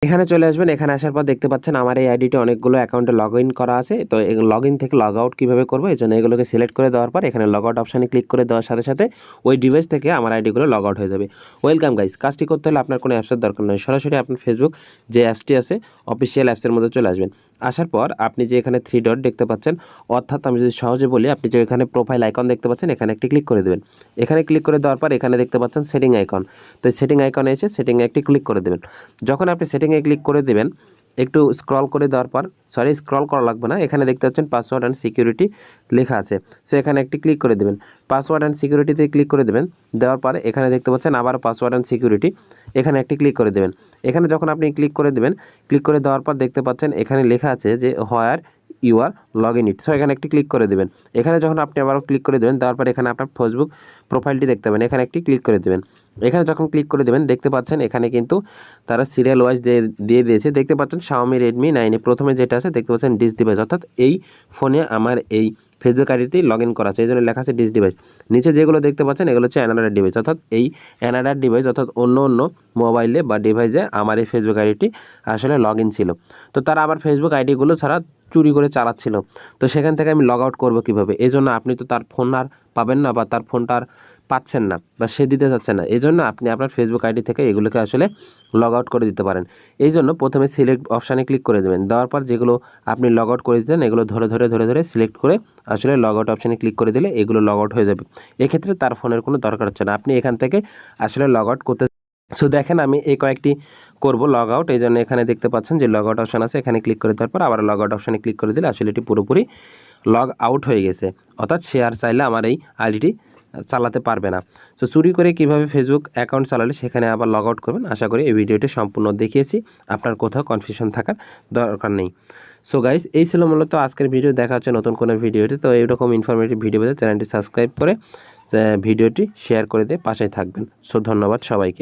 এখানে চলে আসবেন। এখানে আসার পর দেখতে পাচ্ছেন আমার এই আইডিতে অনেকগুলো অ্যাকাউন্টে লগইন করা আছে। তো এই লগইন থেকে লগ আউট কিভাবে করব এজন্য এগুলোকে সিলেক্ট করে দেওয়ার পর এখানে লগ আউট অপশনে ক্লিক করে দেওয়ার সাথে সাথে ওই ডিভাইস থেকে আমার আইডিগুলো লগ আউট হয়ে যাবে। ওয়েলকাম গাইস, কাজটি করতে হলে আপনার কোনো অ্যাপসের দরকার নয়, সরাসরি আপনার ফেসবুক যে অ্যাপসটি আছে অফিসিয়াল অ্যাপসের মধ্যে চলে আসবেন। আসার পর আপনি যে এখানে 3 ডট দেখতে পাচ্ছেন, অর্থাৎ আমি যদি সহজে বলি, আপনি যে এখানে প্রোফাইল আইকন দেখতে পাচ্ছেন এখানে একটি ক্লিক করে দেবেন। এখানে ক্লিক করে দেওয়ার পর এখানে দেখতে পাচ্ছেন সেটিং আইকন। তো সেটিং আইকনে এসে সেটিংয়ে একটি ক্লিক করে দেবেন। যখন আপনি সেটিংয়ে ক্লিক করে দেবেন, একটু স্ক্রল করে দেওয়ার পর, স্ক্রল করা লাগবে না, এখানে দেখতে পাচ্ছেন পাসওয়ার্ড অ্যান্ড সিকিউরিটি লেখা আছে। সো এখানে একটি ক্লিক করে দেবেন। পাসওয়ার্ড অ্যান্ড সিকিউরিটিতে ক্লিক করে দেবেন। দেওয়ার পরে এখানে দেখতে পাচ্ছেন আবার পাসওয়ার্ড অ্যান্ড সিকিউরিটি, এখানে একটি ক্লিক করে দেবেন। এখানে যখন আপনি ক্লিক করে দেবেন, ক্লিক করে দেওয়ার পর দেখতে পাচ্ছেন এখানে লেখা আছে যে where you are log in it. So এখানে একটি ক্লিক করে দেবেন। এখানে যখন আপনি আবারও ক্লিক করে দেবেন, দেওয়ার পর এখানে আপনার ফেসবুক প্রোফাইলটি দেখতে পাবেন, এখানে একটি ক্লিক করে দেবেন। এখানে যখন ক্লিক করে দেবেন দেখতে পাচ্ছেন এখানে কিন্তু তারা সিরিয়াল ওয়াইজ দিয়ে দিয়েছে। দেখতে পাচ্ছেন Xiaomi Redmi 9 এ প্রথমে যেটা আছে দেখতে পাচ্ছেন ডিস ডিভাইস, অর্থাৎ এই ফোনে আমার এই ফেসবুক আইডিতেই লগ ইন করা আছে, এই জন্য লেখা আছে ডিস ডিভাইস। নিচে যেগুলো দেখতে পাচ্ছেন এগুলো হচ্ছে অ্যানাদার ডিভাইস, অর্থাৎ এই অ্যানাদার ডিভাইস অর্থাৎ অন্য মোবাইলে বা ডিভাইসে আমার এই ফেসবুক আইডিটি আসলে লগ ইন ছিল। তো তারা আবার ফেসবুক আইডিগুলো ছাড়া চুরি করে চালাচ্ছিল। তো সেখান থেকে আমি লগ আউট করবো কীভাবে? এই জন্য আপনি তো তার ফোন আর পাবেন না, বা তার ফোনটা আর পাচ্ছেন না, বা সে দিতে চাচ্ছে না। এই জন্য আপনি আপনার ফেসবুক আইডি থেকে এগুলোকে আসলে লগ আউট করে দিতে পারেন। এই জন্য প্রথমে সিলেক্ট অপশানে ক্লিক করে দেবেন। দেওয়ার পর যেগুলো আপনি লগ আউট করে দিতেন এগুলো ধরে ধরে সিলেক্ট করে আসলে লগ আউট অপশানে ক্লিক করে দিলে এগুলো লগ আউট হয়ে যাবে। এক্ষেত্রে তার ফোনের কোনো দরকার হচ্ছে না, আপনি এখান থেকে আসলে লগ আউট করতে। সো দেখেন আমি এই কয়েকটি করব লগ আউট, এই জন্য এখানে দেখতে পাচ্ছেন যে লগ আউট অপশান আছে, এখানে ক্লিক করে দেওয়ার পর আবার লগ আউট অপশানে ক্লিক করে দিলে আসলে এটি পুরোপুরি লগ আউট হয়ে গেছে, অর্থাৎ শেয়ার চাইলে আমার এই আইডিটি চালাতে পারবে না। সো চুরি করে কিভাবে ফেসবুক অ্যাকাউন্ট চালালে সেখানে আবার লগ আউট করবেন। আশা করি এই ভিডিওটি সম্পূর্ণ দেখিয়েছি, আপনার কোথাও কনফিউশন থাকার দরকার নেই। সো গাইস, এই ছিল মূলত আজকের ভিডিও। দেখা হচ্ছে নতুন কোনো ভিডিওতে। তো এইরকম ইনফরমেটিভ ভিডিও পেতে চ্যানেলটি সাবস্ক্রাইব করে ভিডিওটি শেয়ার করে দিয়ে পাশেই থাকবেন। সো ধন্যবাদ সবাইকে।